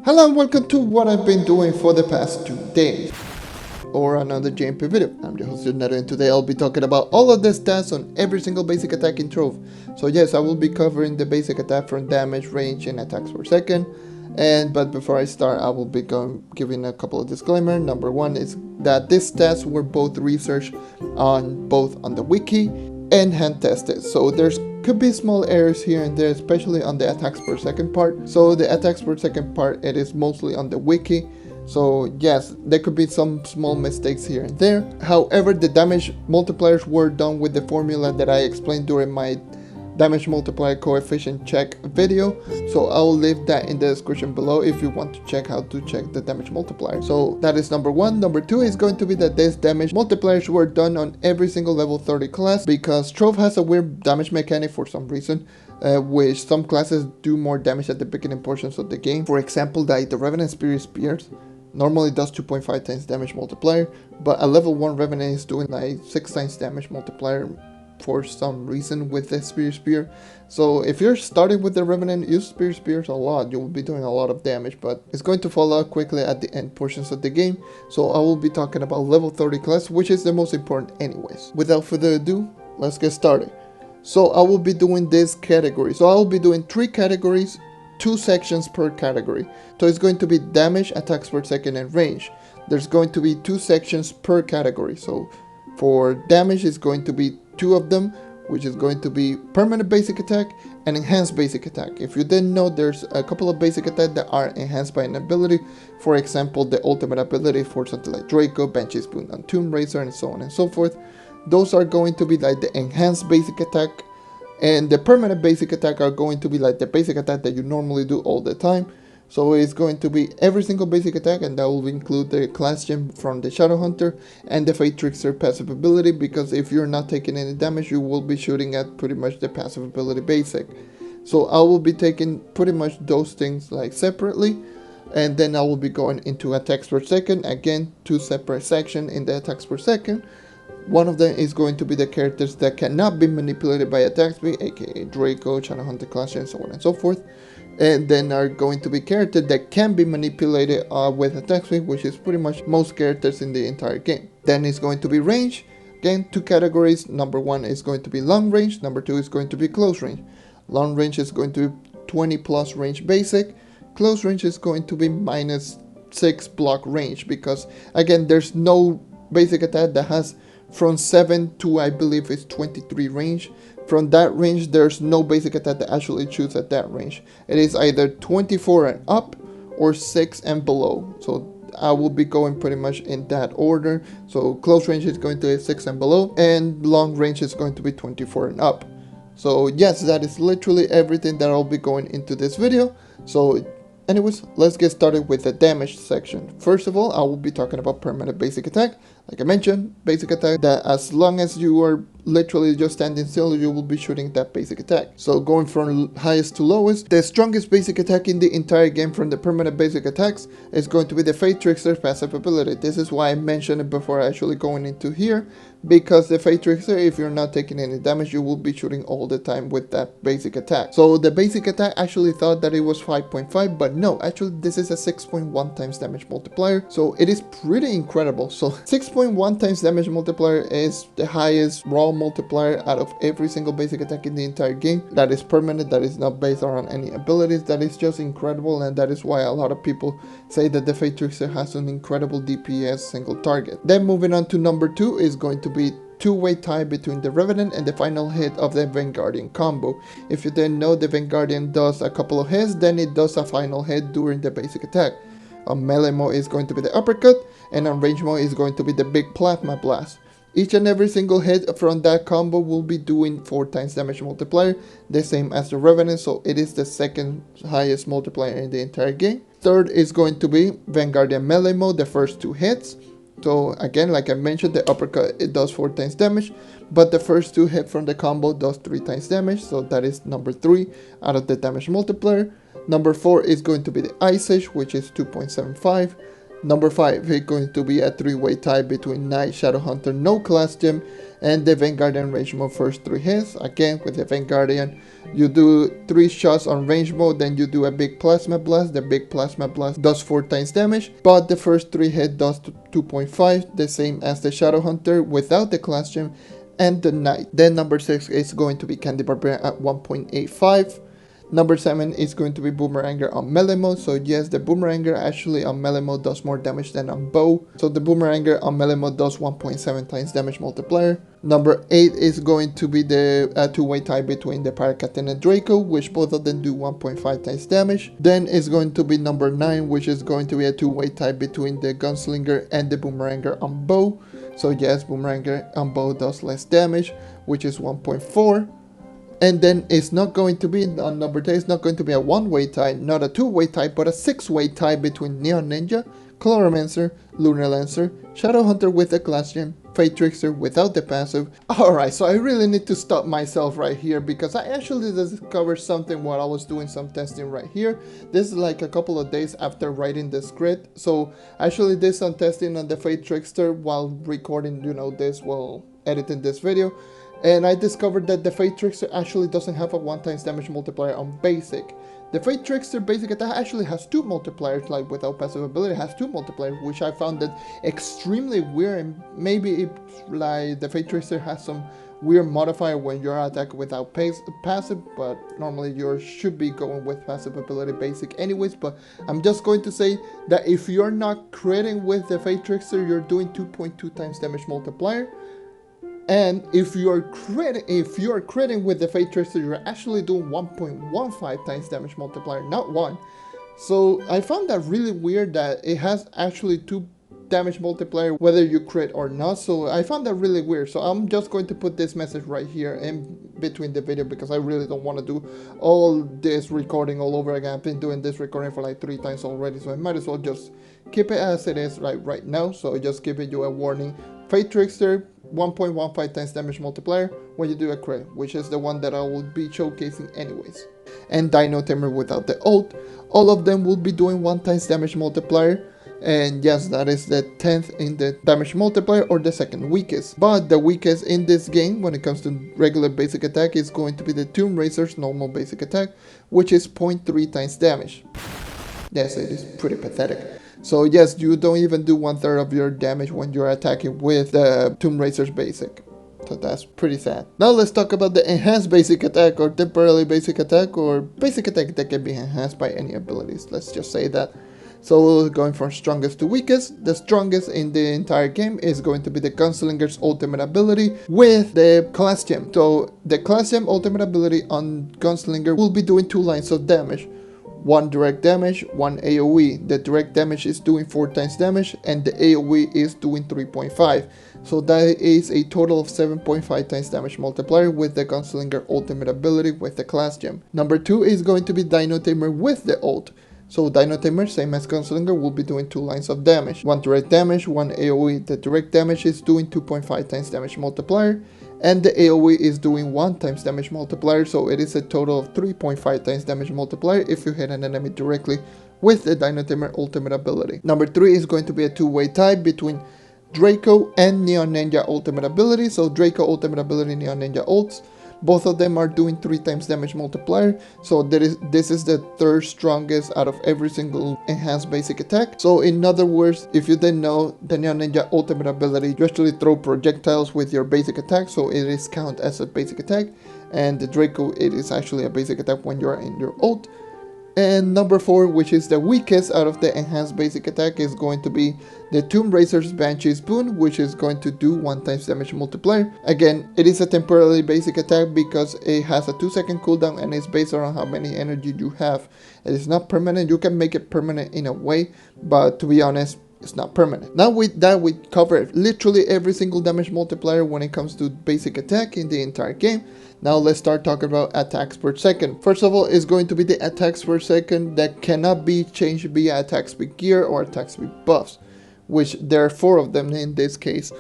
Hello and welcome to what I've been doing for the past 2 days, or another JNP video. I'm your host JonNario, and today I'll be talking about all of the stats on every single basic attack in Trove. So yes, I will be covering the basic attack from damage, range, and attacks per second. But before I start, I will be giving a couple of disclaimers. Number one is that these stats were both researched on the wiki and hand tested. So could be small errors here and there, especially on the attacks per second part. So the attacks per second part, it is mostly on the wiki. So yes, there could be some small mistakes here and there. However, the damage multipliers were done with the formula that I explained during my damage multiplier coefficient check video, so I'll leave that in the description below if you want to check how to check the damage multiplier. So that is number one. Number two is going to be that these damage multipliers were done on every single level 30 class, because Trove has a weird damage mechanic for some reason, which some classes do more damage at the beginning portions of the game. For example, the Revenant Spears normally does 2.5 times damage multiplier, but a level 1 Revenant is doing like 6 times damage multiplier for some reason with the Spear. So if you're starting with the Revenant, use Spears a lot. You will be doing a lot of damage, but it's going to fall out quickly at the end portions of the game. So I will be talking about level 30 class, which is the most important anyways. Without further ado, let's get started. So I will be doing this category. So I will be doing 3 categories, 2 sections per category. So it's going to be damage, attacks per second, and range. There's going to be 2 sections per category. So for damage, it's going to be 2 of them, which is going to be permanent basic attack and enhanced basic attack. If you didn't know, there's a couple of basic attacks that are enhanced by an ability. For example, the ultimate ability for something like Draco, Banshee, Boon, and Tomb Raiser, and so on and so forth. Those are going to be like the enhanced basic attack, and the permanent basic attack are going to be like the basic attack that you normally do all the time. So it's going to be every single basic attack, and that will include the class gem from the Shadow Hunter and the Fae Trickster passive ability, because if you're not taking any damage, you will be shooting at pretty much the passive ability basic. So I will be taking pretty much those things like separately, and then I will be going into attacks per second. Again, 2 separate sections in the attacks per second. One of them is going to be the characters that cannot be manipulated by attack speed, aka Draco, Shadow Hunter class, and so on and so forth. And then are going to be characters that can be manipulated with attack speed, which is pretty much most characters in the entire game. Then it's going to be range. Again, 2 categories. Number 1 is going to be long range. Number 2 is going to be close range. Long range is going to be 20 plus range basic. Close range is going to be -6 block range, because again, there's no basic attack that has from 7 to, I believe, it's 23 range. From that range, there's no basic attack that actually shoots at that range. It is either 24 and up or 6 and below. So I will be going pretty much in that order. So close range is going to be 6 and below, and long range is going to be 24 and up. So yes, that is literally everything that I'll be going into this video. So anyways, let's get started with the damage section. First of all, I will be talking about permanent basic attack. Like I mentioned, basic attack that as long as you are literally just standing still, you will be shooting that basic attack. So going from highest to lowest, the strongest basic attack in the entire game from the permanent basic attacks is going to be the Fae Trickster passive ability. This is why I mentioned it before actually going into here, because the Fae Trickster, if you're not taking any damage, you will be shooting all the time with that basic attack. So the basic attack actually thought that it was 5.5, but no, actually this is a 6.1 times damage multiplier. So it is pretty incredible. So 6.1 times damage multiplier is the highest raw multiplier out of every single basic attack in the entire game. That is permanent, that is not based on any abilities. That is just incredible, and that is why a lot of people say that the Fae Trickster has an incredible DPS single target. Then moving on to number 2 is going to be two-way tie between the Revenant and the final hit of the Vanguardian combo. If you didn't know, the Vanguardian does a couple of hits, then it does a final hit during the basic attack. On melee mode is going to be the uppercut, and on range mode is going to be the big plasma blast. Each and every single hit from that combo will be doing 4 times damage multiplier, the same as the Revenant, so it is the second highest multiplier in the entire game. Third is going to be Vanguardian Melee Mode, the first 2 hits. So again, like I mentioned, the uppercut, it does 4 times damage, but the first 2 hits from the combo does 3 times damage, so that is number 3 out of the damage multiplier. Number 4 is going to be the Ice Edge, which is 2.75. Number 5 is going to be a 3-way tie between Knight, Shadowhunter, no class gem, and the Vanguardian range mode first 3 hits. Again, with the Vanguardian, you do 3 shots on range mode, then you do a big plasma blast. The big plasma blast does 4 times damage, but the first 3 hit does 2.5, the same as the Shadowhunter without the class gem and the Knight. Then number 6 is going to be Candy Barbarian at 1.85. Number 7 is going to be Boomeranger on melee mode. So yes, the Boomeranger actually on melee mode does more damage than on bow. So the Boomeranger on melee mode does 1.7 times damage multiplier. Number 8 is going to be the 2-way tie between the Pirate Captain and Draco, which both of them do 1.5 times damage. Then is going to be number 9, which is going to be a 2-way tie between the Gunslinger and the Boomeranger on bow. So yes, Boomeranger on bow does less damage, which is 1.4. And then it's not going to be, on number 10, it's not going to be a 1-way tie, not a 2-way tie, but a 6-way tie between Neon Ninja, Chloromancer, Lunar Lancer, Shadowhunter with the class gem, Fae Trickster without the passive. Alright, so I really need to stop myself right here because I actually discovered something while I was doing some testing right here. This is like a couple of days after writing the script. So I actually did some testing on the Fae Trickster while recording, this, while editing this video. And I discovered that the Fae Trickster actually doesn't have a 1 times damage multiplier on basic. The Fae Trickster basic attack actually has 2 multipliers, like without passive ability has 2 multipliers, which I found that extremely weird. And maybe it's like the Fae Trickster has some weird modifier when you're attacking without passive, but normally you should be going with passive ability basic anyways. But I'm just going to say that if you're not critting with the Fae Trickster, you're doing 2.2 times damage multiplier. And if you're critting with the Fae Trickster, you're actually doing 1.15 times damage multiplier, not 1. So I found that really weird that it has actually 2 damage multiplier whether you crit or not. So I found that really weird. So I'm just going to put this message right here in between the video because I really don't want to do all this recording all over again. I've been doing this recording for like 3 times already, so I might as well just keep it as it is right now. So just giving you a warning. Fae Trickster, 1.15 times damage multiplier when you do a crit, which is the one that I will be showcasing anyways. And Dino Tamer without the ult, all of them will be doing 1 times damage multiplier. And yes, that is the 10th in the damage multiplier, or the 2nd weakest. But the weakest in this game when it comes to regular basic attack is going to be the Tomb Raider's normal basic attack, which is 0.3 times damage. Yes, it is pretty pathetic. So yes, you don't even do 1/3 of your damage when you're attacking with the Tomb Raider's basic. So that's pretty sad. Now let's talk about the enhanced basic attack, or temporarily basic attack, or basic attack that can be enhanced by any abilities. Let's just say that. So going from strongest to weakest, the strongest in the entire game is going to be the Gunslinger's ultimate ability with the class gem. So the class gem ultimate ability on Gunslinger will be doing 2 lines of damage. 1 direct damage, 1 AoE. The direct damage is doing 4 times damage and the AoE is doing 3.5. So that is a total of 7.5 times damage multiplier with the Gunslinger ultimate ability with the class gem. Number 2 is going to be Dino Tamer with the ult. So Dino Tamer, same as Gunslinger, will be doing 2 lines of damage. 1 direct damage, 1 AoE. The direct damage is doing 2.5 times damage multiplier. And the AoE is doing 1 times damage multiplier, so it is a total of 3.5 times damage multiplier if you hit an enemy directly with the Dino Tamer ultimate ability. Number 3 is going to be a 2-way tie between Draco and Neon Ninja ultimate ability. So Draco ultimate ability, Neon Ninja ults. Both of them are doing 3 times damage multiplier, so this is the 3rd strongest out of every single enhanced basic attack. So in other words, if you didn't know, the Neon Ninja ultimate ability, you actually throw projectiles with your basic attack, so it is count as a basic attack. And the Draco, it is actually a basic attack when you're in your ult. And number 4, which is the weakest out of the enhanced basic attack, is going to be the Tomb Raider's Banshee's Boon, which is going to do 1 times damage multiplier. Again, it is a temporarily basic attack because it has a 2-second cooldown and it's based on how many energy you have. It is not permanent. You can make it permanent in a way, but to be honest, it's not permanent. Now with that, we covered literally every single damage multiplier when it comes to basic attack in the entire game. Now let's start talking about attacks per second. First of all, is going to be the attacks per second that cannot be changed via attack speed gear or attack speed buffs, which there are 4 of them in this case.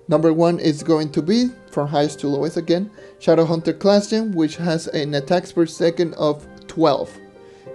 Number 1 is going to be, from highest to lowest again, Shadowhunter class gem, which has an attacks per second of 12.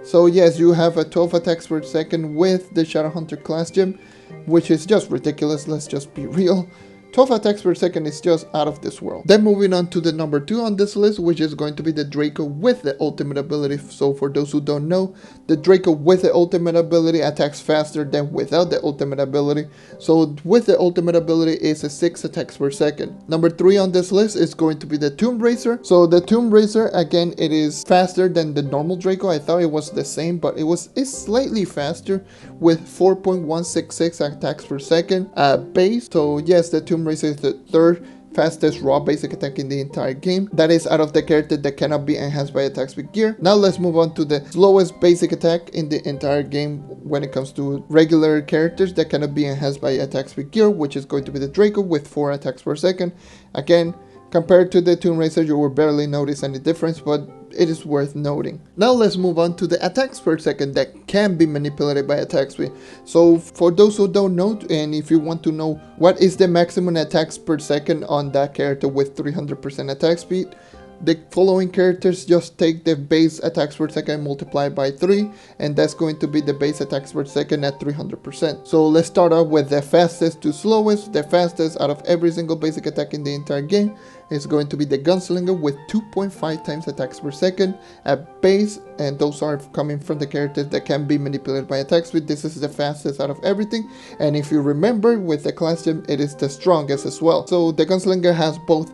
So yes, you have a 12 attacks per second with the Shadowhunter class gem, which is just ridiculous, let's just be real. 12 attacks per second is just out of this world. Then moving on to the number 2 on this list, which is going to be the Draco with the ultimate ability. So for those who don't know, the Draco with the ultimate ability attacks faster than without the ultimate ability. So with the ultimate ability is a 6 attacks per second. Number 3 on this list is going to be the Tomb Raiser. So the Tomb Raiser, again, it is faster than the normal Draco. I thought it was the same, but it's slightly faster with 4.166 attacks per second base. So yes, the Tomb Raiser is the third fastest raw basic attack in the entire game. That is out of the character that cannot be enhanced by attacks with gear. Now let's move on to the slowest basic attack in the entire game when it comes to regular characters that cannot be enhanced by attacks with gear, which is going to be the Draco with 4 attacks per second. Again, compared to the Tomb Raiser, you will barely notice any difference, but it is worth noting. Now let's move on to the attacks per second that can be manipulated by attack speed. So for those who don't know, and if you want to know what is the maximum attacks per second on that character with 300% attack speed, the following characters just take the base attacks per second multiplied by 3, and that's going to be the base attacks per second at 300%. So let's start off with the fastest to slowest. The fastest out of every single basic attack in the entire game is going to be the Gunslinger with 2.5 times attacks per second at base, and those are coming from the characters that can be manipulated by attack speed. This is the fastest out of everything, and if you remember, with the class gem, it is the strongest as well. So the Gunslinger has both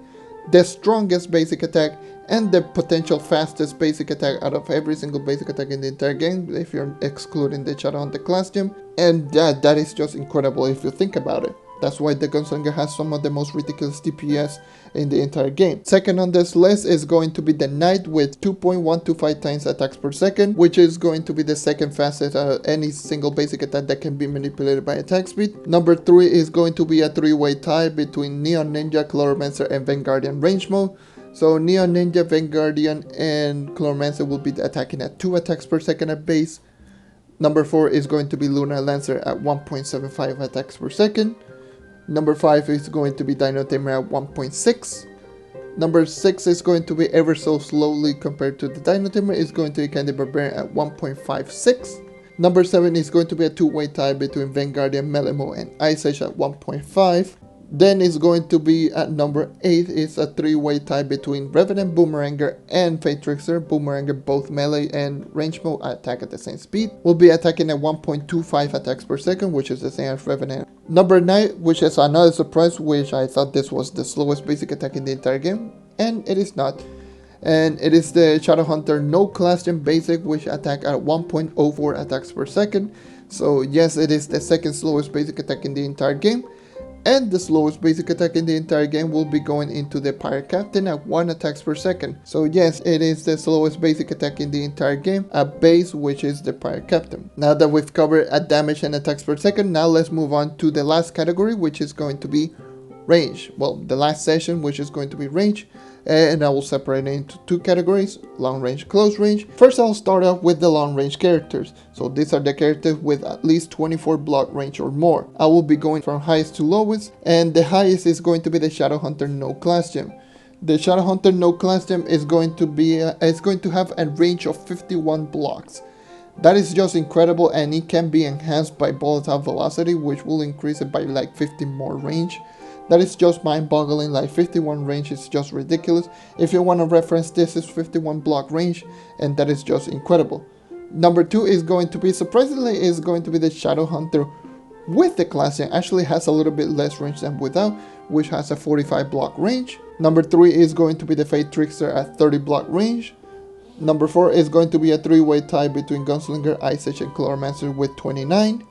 the strongest basic attack and the potential fastest basic attack out of every single basic attack in the entire game, if you're excluding the Shadowhunter class gem, and that is just incredible if you think about it. That's why the Gunslinger has some of the most ridiculous DPS in the entire game. Second on this list is going to be the Knight with 2.125 times attacks per second, which is going to be the second fastest out of any single basic attack that can be manipulated by attack speed. Number 3 is going to be a 3-way tie between Neon Ninja, Chloromancer, and Vanguardian range mode. So Neon Ninja, Vanguardian, and Chloromancer will be attacking at 2 attacks per second at base. Number 4 is going to be Lunar Lancer at 1.75 attacks per second. Number 5 is going to be Dino Tamer at 1.6. Number 6 is going to be ever so slowly compared to the Dino Tamer, is going to be Candy Barbarian at 1.56. Number 7 is going to be a 2-way tie between Vanguardian Melee Mode and Ice Edge at 1.5. Then is going to be at number 8 is a 3-way tie between Revenant Boomeranger and Fae Trickster. Boomeranger, both melee and range mode, attack at the same speed. Will be attacking at 1.25 attacks per second, which is the same as Revenant. Number 9, which is another surprise, which I thought this was the slowest basic attack in the entire game, and it is not. And it is the Shadowhunter no class gem basic, which attack at 1.04 attacks per second. So yes, it is the second slowest basic attack in the entire game. And the slowest basic attack in the entire game will be going into the Pirate Captain at 1 attacks per second. So yes, it is the slowest basic attack in the entire game at base, which is the Pirate Captain. Now that we've covered at damage and attacks per second, now let's move on to the last category, which is going to be range. Well, the last session, which is going to be range. And I will separate it into 2 categories, long range, close range. First, I'll start off with the long range characters. So these are the characters with at least 24 block range or more. I will be going from highest to lowest, and the highest is going to be the Shadowhunter no class gem. The Shadowhunter no class gem is going to have a range of 51 blocks. That is just incredible, and it can be enhanced by volatile velocity, which will increase it by like 50 more range. That is just mind-boggling. Like 51 range is just ridiculous. If you want to reference, this is 51 block range, and that is just incredible. Number 2 is going to be, surprisingly, is going to be the Shadowhunter with the class gem. Actually has a little bit less range than without, which has a 45 block range. Number 3 is going to be the Fae Trickster at 30 block range. Number 4 is going to be a 3-way tie between Gunslinger, Ice Edge, and Chloromancer with 29.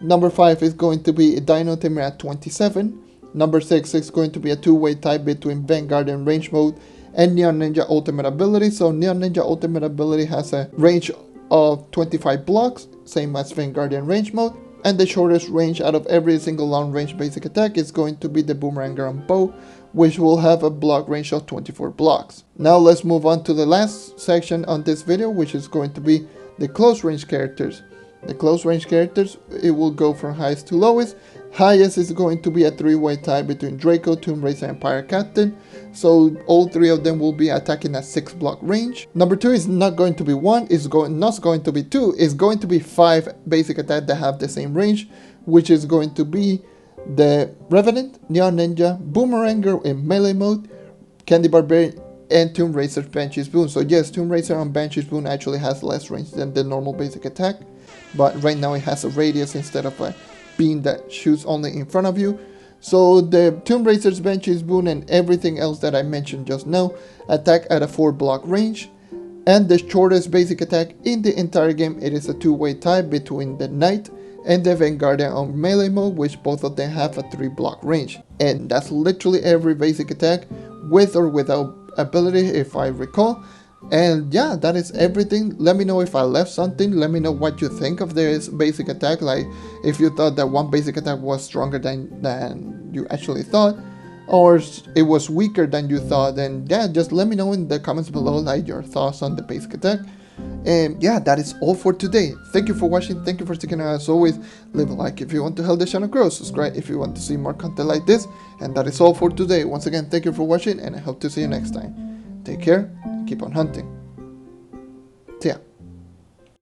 Number 5 is going to be Dino Tamer at 27. Number 6 is going to be a 2-way tie between Vanguard and range mode and Neon Ninja ultimate ability. So Neon Ninja ultimate ability has a range of 25 blocks, same as Vanguardian range mode. And the shortest range out of every single long range basic attack is going to be the Boomeranger on bow, which will have a block range of 24 blocks. Now let's move on to the last section on this video, which is going to be the close range characters. The close range characters, it will go from highest to lowest. Highest is going to be a 3-way tie between Draco, Tomb Raiser, and Pirate Captain. So all 3 of them will be attacking at 6 block range. Number 2 is not going to be 1, it's not going to be 2, it's going to be 5 basic attacks that have the same range, which is going to be the Revenant, Neon Ninja, Boomeranger in melee mode, Candy Barbarian, and Tomb Racer's Banshee's Boon. So yes, Tomb Racer on Banshee's Boon actually has less range than the normal basic attack, but right now it has a radius instead of a beam that shoots only in front of you. So the Tomb Racer's Banshee's Boon and everything else that I mentioned just now attack at a 4 block range. And the shortest basic attack in the entire game, it is a 2-way tie between the Knight and the Vanguardian on melee mode, which both of them have a 3 block range. And that's literally every basic attack, with or without ability, if I recall. And yeah, that is everything. Let me know if I left something. Let me know what you think of this basic attack, like if you thought that one basic attack was stronger than you actually thought, or it was weaker than you thought. And yeah, just let me know in the comments below, like, your thoughts on the basic attack. And yeah, that is all for today. Thank you for watching, thank you for sticking around. As always, leave a like if you want to help the channel grow, subscribe if you want to see more content like this. And that is all for today. Once again, thank you for watching, and I hope to see you next time. Take care, and keep on hunting.